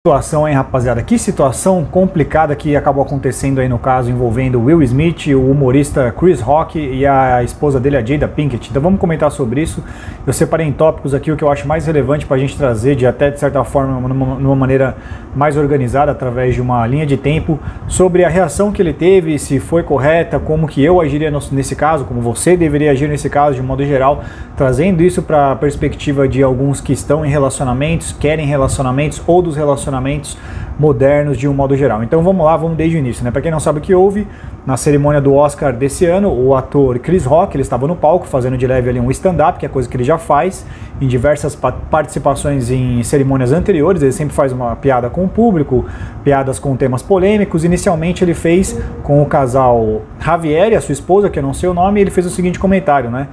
Situação, hein, rapaziada? Que situação complicada que acabou acontecendo aí no caso envolvendo Will Smith, o humorista Chris Rock e a esposa dele, a Jada Pinkett. Então vamos comentar sobre isso. Eu separei em tópicos aqui o que eu acho mais relevante para a gente trazer, de certa forma, numa maneira mais organizada, através de uma linha de tempo, sobre a reação que ele teve, se foi correta, como que eu agiria nesse caso, como você deveria agir nesse caso, de modo geral, trazendo isso para a perspectiva de alguns que estão em relacionamentos, querem relacionamentos ou dos relacionamentos modernos de um modo geral. Então vamos lá, vamos desde o início, né? Para quem não sabe o que houve, na cerimônia do Oscar desse ano, o ator Chris Rock, ele estava no palco fazendo de leve ali um stand-up, que é coisa que ele já faz em diversas participações em cerimônias anteriores. Ele sempre faz uma piada com o público, piadas com temas polêmicos. Inicialmente ele fez com o casal Javier e a sua esposa, que eu não sei o nome, e ele fez o seguinte comentário, né?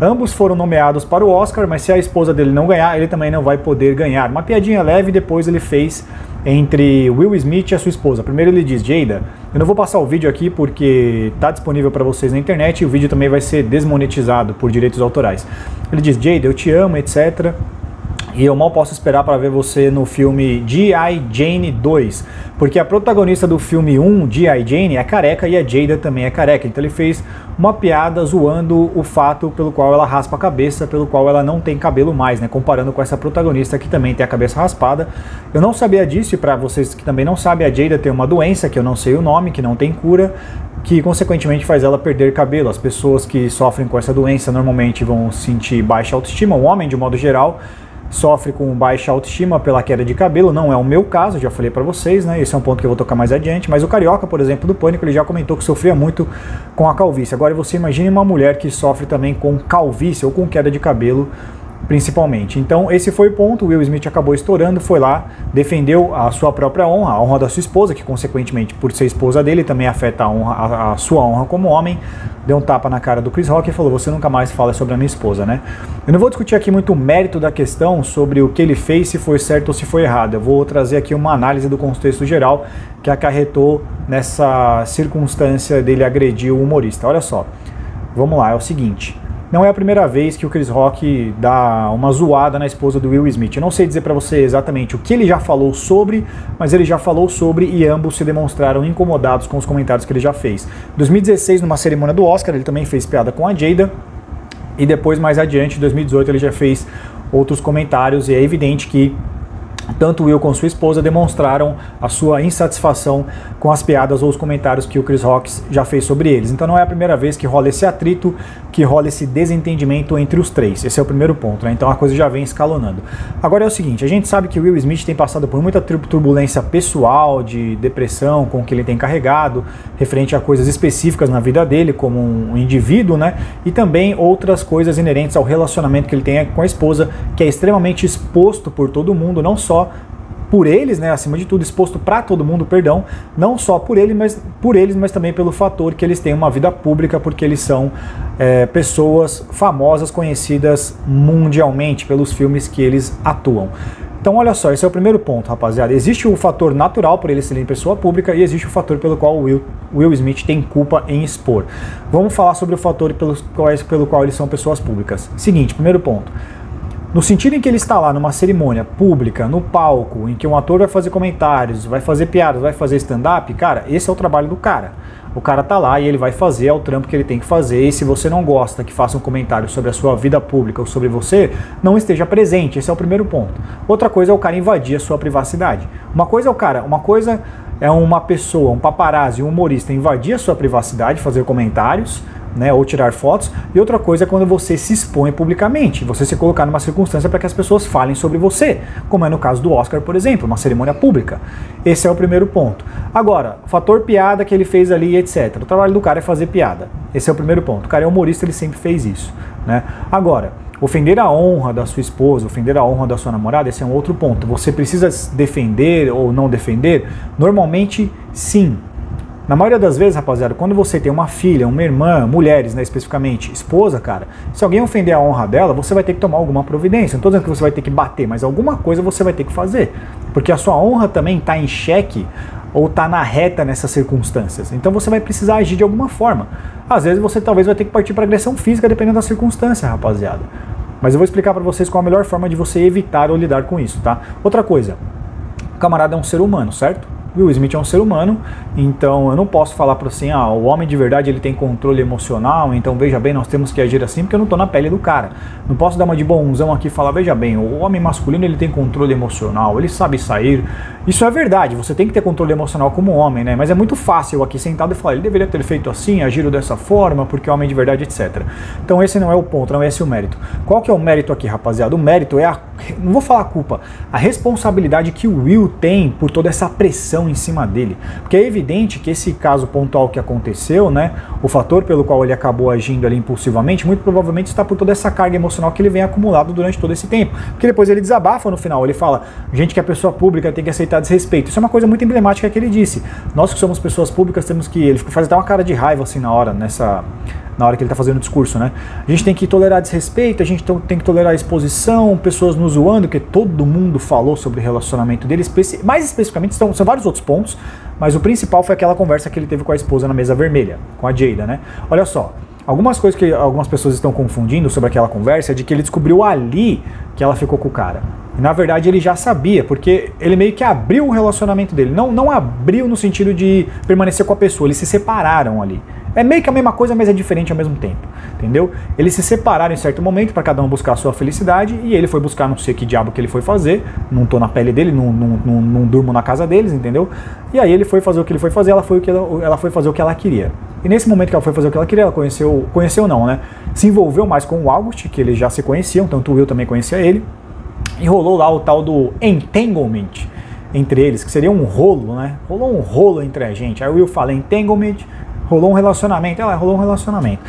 Ambos foram nomeados para o Oscar, mas se a esposa dele não ganhar, ele também não vai poder ganhar. Uma piadinha leve, depois ele fez entre Will Smith e a sua esposa. Primeiro ele diz: Jada, eu não vou passar o vídeo aqui porque está disponível para vocês na internet e o vídeo também vai ser desmonetizado por direitos autorais. Ele diz: Jada, eu te amo, etc. E eu mal posso esperar para ver você no filme G.I. Jane 2, porque a protagonista do filme 1, G.I. Jane, é careca e a Jada também é careca. Então ele fez uma piada zoando o fato pelo qual ela raspa a cabeça, pelo qual ela não tem cabelo mais, né? Comparando com essa protagonista que também tem a cabeça raspada. Eu não sabia disso, e para vocês que também não sabem, a Jada tem uma doença que eu não sei o nome, que não tem cura, que consequentemente faz ela perder cabelo. As pessoas que sofrem com essa doença normalmente vão sentir baixa autoestima, o homem de modo geral sofre com baixa autoestima pela queda de cabelo. Não é o meu caso, já falei pra vocês, né? Esse é um ponto que eu vou tocar mais adiante, mas o Carioca, por exemplo, do Pânico, ele já comentou que sofria muito com a calvície. Agora você imagine uma mulher que sofre também com calvície ou com queda de cabelo, principalmente. Então esse foi o ponto. O Will Smith acabou estourando, foi lá, defendeu a sua própria honra, a honra da sua esposa, que consequentemente, por ser esposa dele, também afeta a sua honra como homem. Deu um tapa na cara do Chris Rock e falou: você nunca mais fala sobre a minha esposa, né? Eu não vou discutir aqui muito o mérito da questão sobre o que ele fez, se foi certo ou se foi errado. Eu vou trazer aqui uma análise do contexto geral que acarretou nessa circunstância dele agredir o humorista. Olha só, vamos lá, é o seguinte: não é a primeira vez que o Chris Rock dá uma zoada na esposa do Will Smith. Eu não sei dizer pra você exatamente o que ele já falou sobre, mas ele já falou sobre e ambos se demonstraram incomodados com os comentários que ele já fez. Em 2016, numa cerimônia do Oscar, ele também fez piada com a Jada, e depois, mais adiante, em 2018, ele já fez outros comentários, e é evidente que tanto Will como sua esposa demonstraram a sua insatisfação com as piadas ou os comentários que o Chris Rock já fez sobre eles. Então não é a primeira vez que rola esse atrito, que rola esse desentendimento entre os três. Esse é o primeiro ponto, né? Então a coisa já vem escalonando. Agora é o seguinte: a gente sabe que o Will Smith tem passado por muita turbulência pessoal, de depressão, com o que ele tem carregado, referente a coisas específicas na vida dele, como um indivíduo, né? E também outras coisas inerentes ao relacionamento que ele tem com a esposa, que é extremamente exposto por todo mundo, não só por eles, né, acima de tudo, exposto para todo mundo, perdão, não só por eles, mas também pelo fator que eles têm uma vida pública, porque eles são pessoas famosas, conhecidas mundialmente pelos filmes que eles atuam. Então olha só, esse é o primeiro ponto, rapaziada. Existe o fator natural por eles serem pessoa pública e existe o fator pelo qual o Will Smith tem culpa em expor. Vamos falar sobre o fator pelo qual eles são pessoas públicas. Seguinte, primeiro ponto: no sentido em que ele está lá numa cerimônia pública, no palco, em que um ator vai fazer comentários, vai fazer piadas, vai fazer stand-up, cara, esse é o trabalho do cara. O cara tá lá e ele vai fazer, é o trampo que ele tem que fazer, e se você não gosta que faça um comentário sobre a sua vida pública ou sobre você, não esteja presente. Esse é o primeiro ponto. Outra coisa é o cara invadir a sua privacidade. Uma coisa é uma pessoa, um paparazzi, um humorista invadir a sua privacidade, fazer comentários, né, ou tirar fotos, e outra coisa é quando você se expõe publicamente, você se colocar numa circunstância para que as pessoas falem sobre você, como é no caso do Oscar, por exemplo, uma cerimônia pública. Esse é o primeiro ponto. Agora, o fator piada que ele fez ali, etc. O trabalho do cara é fazer piada. Esse é o primeiro ponto. O cara é humorista, ele sempre fez isso, né? Agora, ofender a honra da sua esposa, ofender a honra da sua namorada, esse é um outro ponto. Você precisa defender ou não defender? Normalmente, sim. Na maioria das vezes, rapaziada, quando você tem uma filha, uma irmã, mulheres, né, especificamente, esposa, cara, se alguém ofender a honra dela, você vai ter que tomar alguma providência. Não estou dizendo que você vai ter que bater, mas alguma coisa você vai ter que fazer. Porque a sua honra também está em xeque ou está na reta nessas circunstâncias. Então você vai precisar agir de alguma forma. Às vezes você talvez vai ter que partir para agressão física, dependendo da circunstância, rapaziada. Mas eu vou explicar para vocês qual a melhor forma de você evitar ou lidar com isso, tá? Outra coisa. camarada é um ser humano, certo? Will Smith é um ser humano, então eu não posso falar para assim, o homem de verdade ele tem controle emocional, então veja bem, nós temos que agir assim, porque eu não tô na pele do cara. Não posso dar uma de bonzão aqui e falar, veja bem, o homem masculino ele tem controle emocional, ele sabe sair. Isso é verdade, você tem que ter controle emocional como homem, né? Mas é muito fácil eu aqui sentado e falar, ele deveria ter feito assim, agir dessa forma, porque é homem de verdade, etc. Então esse não é o ponto, não é esse o mérito. Qual que é o mérito aqui, rapaziada? O mérito é não vou falar a culpa, a responsabilidade que o Will tem por toda essa pressão em cima dele, porque é evidente que esse caso pontual que aconteceu, né, o fator pelo qual ele acabou agindo ali impulsivamente, muito provavelmente está por toda essa carga emocional que ele vem acumulado durante todo esse tempo, porque depois ele desabafa no final, ele fala, gente que é pessoa pública tem que aceitar desrespeito, isso é uma coisa muito emblemática que ele disse, nós que somos pessoas públicas temos que, ele faz até uma cara de raiva assim na hora que ele está fazendo o discurso, né? A gente tem que tolerar desrespeito, a gente tem que tolerar exposição, pessoas nos zoando, porque todo mundo falou sobre o relacionamento dele, mais especificamente, são vários outros pontos, mas o principal foi aquela conversa que ele teve com a esposa na mesa vermelha, com a Jada, né? Olha só, algumas coisas que algumas pessoas estão confundindo sobre aquela conversa é de que ele descobriu ali que ela ficou com o cara. E, na verdade ele já sabia, porque ele meio que abriu o relacionamento dele, não abriu no sentido de permanecer com a pessoa, eles se separaram ali. É meio que a mesma coisa, mas é diferente ao mesmo tempo, entendeu? Eles se separaram em certo momento para cada um buscar a sua felicidade e ele foi buscar não sei que diabo que ele foi fazer, não tô na pele dele, não durmo na casa deles, entendeu? E aí ele foi fazer o que ele foi fazer, ela foi fazer o que ela queria. E nesse momento que ela foi fazer o que ela queria, ela conheceu não, né? Se envolveu mais com o August, que eles já se conheciam, tanto o Will também conhecia ele, e rolou lá o tal do entanglement entre eles, que seria um rolo, né? Rolou um rolo entre a gente. Aí o Will fala entanglement, rolou um relacionamento, rolou um relacionamento.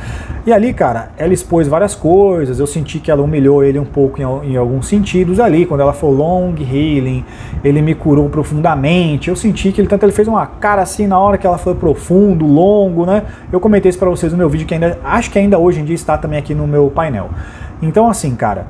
E ali, cara, ela expôs várias coisas, eu senti que ela humilhou ele um pouco em alguns sentidos ali, quando ela falou long healing, ele me curou profundamente, eu senti que ele fez uma cara assim na hora que ela foi profundo, longo, né? Eu comentei isso pra vocês no meu vídeo, que acho que ainda hoje em dia está também aqui no meu painel. Então assim, cara,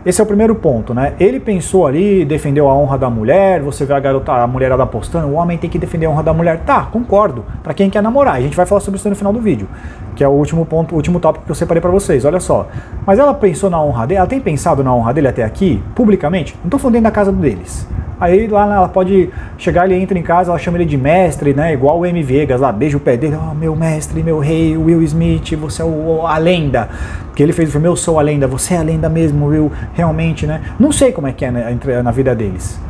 esse é o primeiro ponto, né? Ele pensou ali, defendeu a honra da mulher, você vê a mulherada postando, o homem tem que defender a honra da mulher. Tá, concordo, pra quem quer namorar. A gente vai falar sobre isso no final do vídeo, que é o último ponto, o último tópico que eu separei pra vocês, olha só. Mas ela pensou na honra dele, ela tem pensado na honra dele até aqui, publicamente? Não tô falando dentro da casa deles. Aí lá ela pode chegar, ele entra em casa, ela chama ele de mestre, né? Igual o M. Vegas lá, beija o pé dele, meu mestre, meu rei, Will Smith, você é a lenda. Que ele fez o filme, eu sou a lenda, você é a lenda mesmo, Will, realmente, né? Não sei como é que é na vida deles,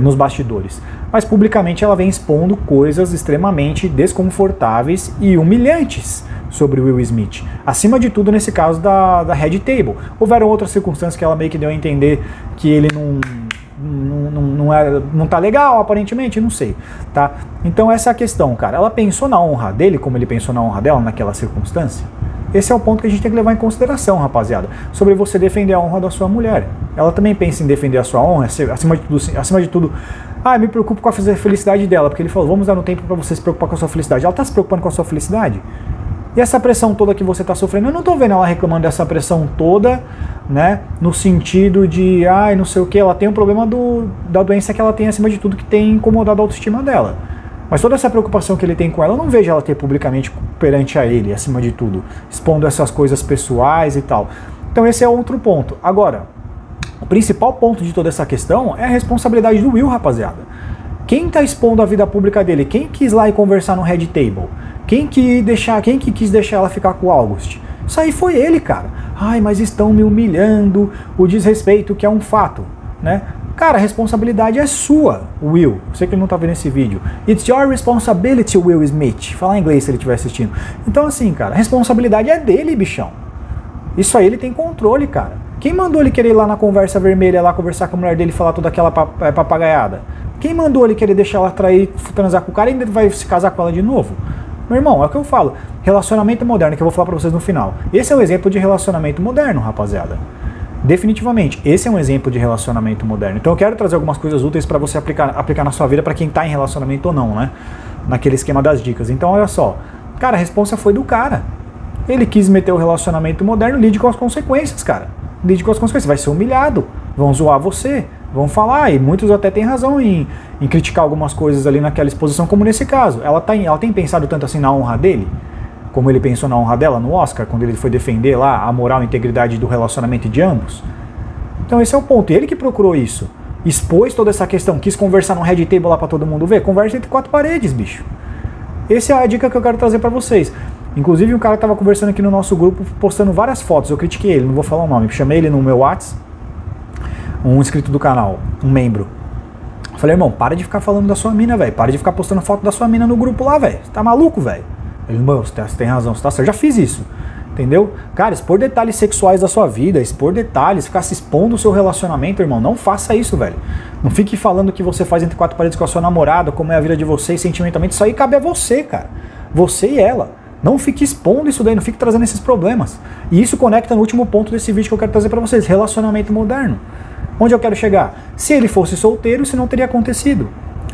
nos bastidores. Mas publicamente ela vem expondo coisas extremamente desconfortáveis e humilhantes sobre o Will Smith. Acima de tudo nesse caso da Red Table. Houveram outras circunstâncias que ela meio que deu a entender que ele não tá legal, aparentemente, não sei, tá? Então essa é a questão, cara. Ela pensou na honra dele, como ele pensou na honra dela naquela circunstância? Esse é o ponto que a gente tem que levar em consideração, rapaziada, sobre você defender a honra da sua mulher. Ela também pensa em defender a sua honra, acima de tudo, me preocupo com a felicidade dela, porque ele falou, vamos dar um tempo para você se preocupar com a sua felicidade. Ela tá se preocupando com a sua felicidade? E essa pressão toda que você está sofrendo, eu não estou vendo ela reclamando dessa pressão toda, né, no sentido de, não sei o que, ela tem um problema da doença que ela tem acima de tudo, que tem incomodado a autoestima dela. Mas toda essa preocupação que ele tem com ela, eu não vejo ela ter publicamente perante a ele, acima de tudo, expondo essas coisas pessoais e tal. Então esse é outro ponto. Agora, o principal ponto de toda essa questão é a responsabilidade do Will, rapaziada. Quem está expondo a vida pública dele? Quem quis lá e conversar no Red Table? Quem que quis deixar ela ficar com o August? Isso aí foi ele, cara. Mas estão me humilhando, o desrespeito, que é um fato, né? Cara, a responsabilidade é sua, Will. Eu sei que ele não tá vendo esse vídeo. It's your responsibility, Will Smith. Falar em inglês se ele estiver assistindo. Então assim, cara, a responsabilidade é dele, bichão. Isso aí ele tem controle, cara. Quem mandou ele querer ir lá na conversa vermelha, lá conversar com a mulher dele e falar toda aquela papagaiada? Quem mandou ele querer deixar ela trair, transar com o cara e ainda vai se casar com ela de novo? Meu irmão, é o que eu falo. Relacionamento moderno, que eu vou falar pra vocês no final. Esse é um exemplo de relacionamento moderno, rapaziada. Definitivamente, esse é um exemplo de relacionamento moderno. Então eu quero trazer algumas coisas úteis para você aplicar na sua vida, para quem tá em relacionamento ou não, né? Naquele esquema das dicas. Então olha só, cara, a responsa foi do cara. Ele quis meter o relacionamento moderno, lide com as consequências, cara. Lide com as consequências, vai ser humilhado, vão zoar você, vão falar, e muitos até têm razão em criticar algumas coisas ali naquela exposição, como nesse caso. Ela tem pensado tanto assim na honra dele, como ele pensou na honra dela no Oscar, quando ele foi defender lá a moral e integridade do relacionamento de ambos. Então esse é o ponto, ele que procurou isso. expôs toda essa questão, quis conversar no Red Table lá pra todo mundo ver, conversa entre quatro paredes, bicho. Essa é a dica que eu quero trazer pra vocês. Inclusive um cara tava conversando aqui no nosso grupo, postando várias fotos, eu critiquei ele, não vou falar o nome, chamei ele no meu WhatsApp, um inscrito do canal, um membro. Falei, irmão, para de ficar falando da sua mina, velho, para de ficar postando foto da sua mina no grupo lá, velho, você tá maluco, velho? Ele, irmão, você tem razão, você tá certo, eu já fiz isso. Entendeu? Cara, expor detalhes sexuais da sua vida, expor detalhes, ficar se expondo o seu relacionamento, irmão, não faça isso, velho. Não fique falando o que você faz entre quatro paredes com a sua namorada, como é a vida de vocês sentimentalmente, isso aí cabe a você, cara. Você e ela. Não fique expondo isso daí, não fique trazendo esses problemas. E isso conecta no último ponto desse vídeo que eu quero trazer pra vocês, relacionamento moderno. Onde eu quero chegar? Se ele fosse solteiro, isso não teria acontecido.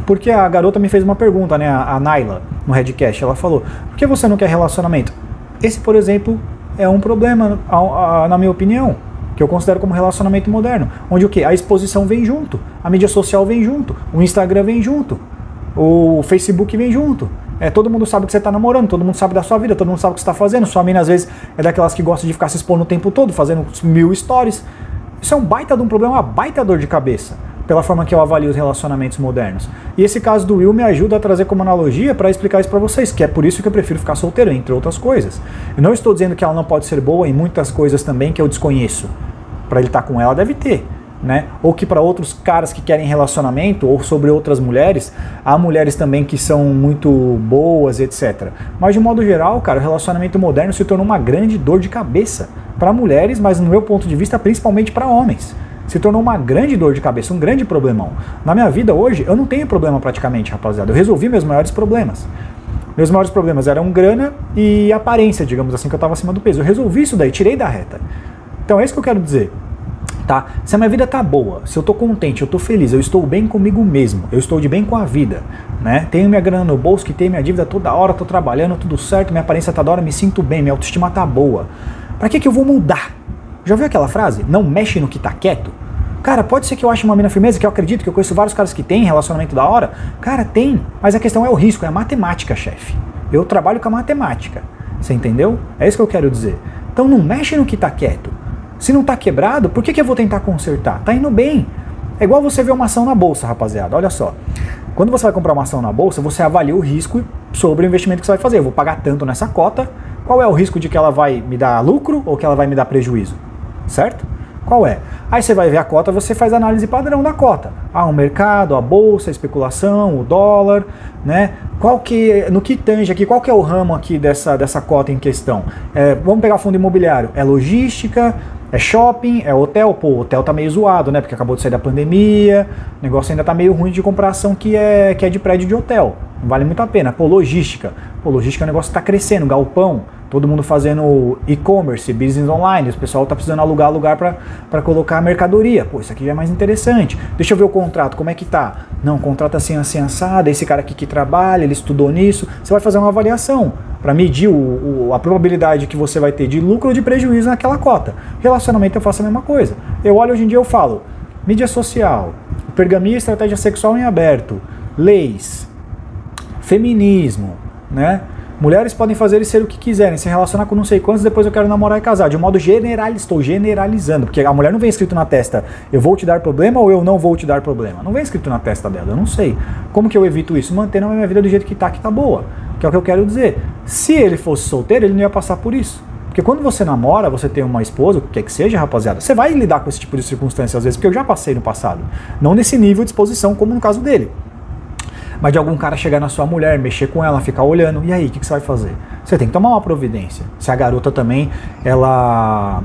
Porque a garota me fez uma pergunta, né, a Naila, no Redcast, ela falou, por que você não quer relacionamento? Esse, por exemplo, é um problema, na minha opinião, que eu considero como relacionamento moderno, onde o quê? A exposição vem junto, a mídia social vem junto, o Instagram vem junto, o Facebook vem junto. Todo mundo sabe que você está namorando, todo mundo sabe da sua vida, todo mundo sabe o que você está fazendo. Sua mina às vezes é daquelas que gosta de ficar se expondo o tempo todo, fazendo 1000 stories. Isso é um baita de um problema, uma baita dor de cabeça, pela forma que eu avalio os relacionamentos modernos. E esse caso do Will me ajuda a trazer como analogia para explicar isso para vocês, que é por isso que eu prefiro ficar solteiro, entre outras coisas. Eu não estou dizendo que ela não pode ser boa em muitas coisas também que eu desconheço. Para ele estar com ela deve ter, né? Ou que para outros caras que querem relacionamento, ou sobre outras mulheres, há mulheres também que são muito boas, etc. Mas de modo geral, cara, o relacionamento moderno se tornou uma grande dor de cabeça para mulheres, mas no meu ponto de vista, principalmente para homens. Se tornou uma grande dor de cabeça, um grande problemão. Na minha vida hoje, eu não tenho problema praticamente, rapaziada. Eu resolvi meus maiores problemas. Meus maiores problemas eram grana e aparência, digamos assim, que eu estava acima do peso. Eu resolvi isso daí, tirei da reta. Então é isso que eu quero dizer. Tá? Se a minha vida tá boa, se eu tô contente, eu tô feliz, eu estou bem comigo mesmo, eu estou de bem com a vida, né? Tenho minha grana no bolso, quitei minha dívida toda hora, tô trabalhando, tudo certo, minha aparência tá da hora, me sinto bem, minha autoestima tá boa. Pra que eu vou mudar? Já ouviu aquela frase? Não mexe no que tá quieto? Cara, pode ser que eu ache uma mina firmeza, que eu acredito, que eu conheço vários caras que têm relacionamento da hora. Cara, tem, mas a questão é o risco, é a matemática, chefe. Eu trabalho com a matemática, você entendeu? É isso que eu quero dizer. Então não mexe no que tá quieto. Se não tá quebrado, por que eu vou tentar consertar? Tá indo bem. É igual você ver uma ação na bolsa, rapaziada. Olha só. Quando você vai comprar uma ação na bolsa, você avalia o risco sobre o investimento que você vai fazer. Eu vou pagar tanto nessa cota. Qual é o risco de que ela vai me dar lucro ou que ela vai me dar prejuízo? Certo? Qual é? Aí você vai ver a cota, você faz a análise padrão da cota. O mercado, a bolsa, a especulação, o dólar, né? No que tange aqui, qual que é o ramo aqui dessa cota em questão? Vamos pegar fundo imobiliário. É logística, é shopping, é hotel. Pô, o hotel tá meio zoado, né? Porque acabou de sair da pandemia, o negócio ainda tá meio ruim de comprar ação que é de prédio de hotel. Não vale muito a pena. Pô, logística. Pô, logística, o negócio tá crescendo, galpão. Todo mundo fazendo e-commerce, business online, o pessoal tá precisando alugar lugar para colocar a mercadoria. Pô, isso aqui já é mais interessante. Deixa eu ver o contrato, como é que tá? Não, o contrato assim, assim, assado, esse cara aqui que trabalha, ele estudou nisso. Você vai fazer uma avaliação para medir a probabilidade que você vai ter de lucro ou de prejuízo naquela cota. Relacionamento eu faço a mesma coisa. Eu olho hoje em dia, eu falo, mídia social, pergaminho, estratégia sexual em aberto, leis, feminismo, né? Mulheres podem fazer e ser o que quiserem, se relacionar com não sei quantos, depois eu quero namorar e casar. De um modo estou generalizando, porque a mulher não vem escrito na testa, eu vou te dar problema ou eu não vou te dar problema. Não vem escrito na testa dela, eu não sei. Como que eu evito isso? Mantendo a minha vida do jeito que tá boa. Que é o que eu quero dizer. Se ele fosse solteiro, ele não ia passar por isso. Porque quando você namora, você tem uma esposa, o que quer que seja, rapaziada, você vai lidar com esse tipo de circunstância às vezes, porque eu já passei no passado. Não nesse nível de exposição como no caso dele. Mas de algum cara chegar na sua mulher, mexer com ela, ficar olhando, e aí, o que você vai fazer? Você tem que tomar uma providência. Se a garota também, ela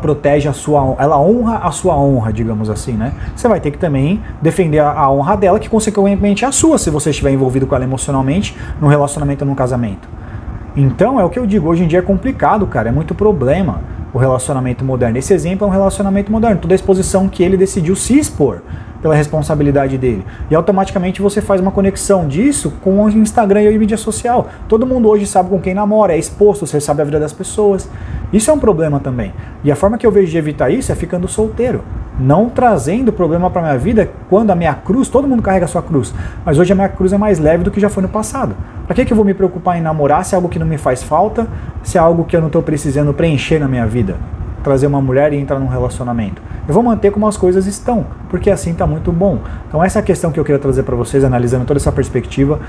protege ela honra a sua honra, digamos assim, né? Você vai ter que também defender a honra dela, que consequentemente é a sua, se você estiver envolvido com ela emocionalmente, num relacionamento ou num casamento. Então, é o que eu digo, hoje em dia é complicado, cara, é muito problema o relacionamento moderno. Esse exemplo é um relacionamento moderno, toda a exposição que ele decidiu se expor pela responsabilidade dele. E automaticamente você faz uma conexão disso com o Instagram e a mídia social. Todo mundo hoje sabe com quem namora, é exposto, você sabe a vida das pessoas. Isso é um problema também. E a forma que eu vejo de evitar isso é ficando solteiro. Não trazendo problema para minha vida quando a minha cruz, todo mundo carrega a sua cruz, mas hoje a minha cruz é mais leve do que já foi no passado. Para que eu vou me preocupar em namorar se é algo que não me faz falta, se é algo que eu não estou precisando preencher na minha vida? trazer uma mulher e entrar num relacionamento? Eu vou manter como as coisas estão, porque assim tá muito bom. Então essa é a questão que eu queria trazer para vocês, analisando toda essa perspectiva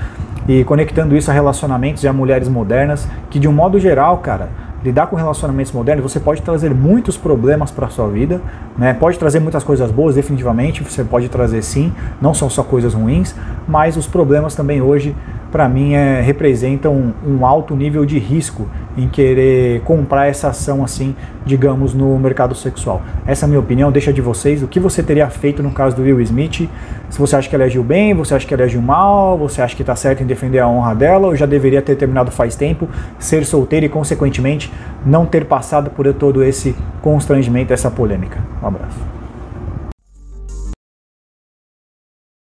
e conectando isso a relacionamentos e a mulheres modernas, que de um modo geral, cara, lidar com relacionamentos modernos, você pode trazer muitos problemas para a sua vida, né? Pode trazer muitas coisas boas, definitivamente, você pode trazer sim, não são só coisas ruins, mas os problemas também hoje, para mim, representam um alto nível de risco em querer comprar essa ação assim, digamos, no mercado sexual. Essa é a minha opinião, deixa de vocês, o que você teria feito no caso do Will Smith, se você acha que ela agiu bem, você acha que ela agiu mal, você acha que está certo em defender a honra dela, ou já deveria ter terminado faz tempo, ser solteiro e, consequentemente, não ter passado por todo esse constrangimento, essa polêmica. Um abraço.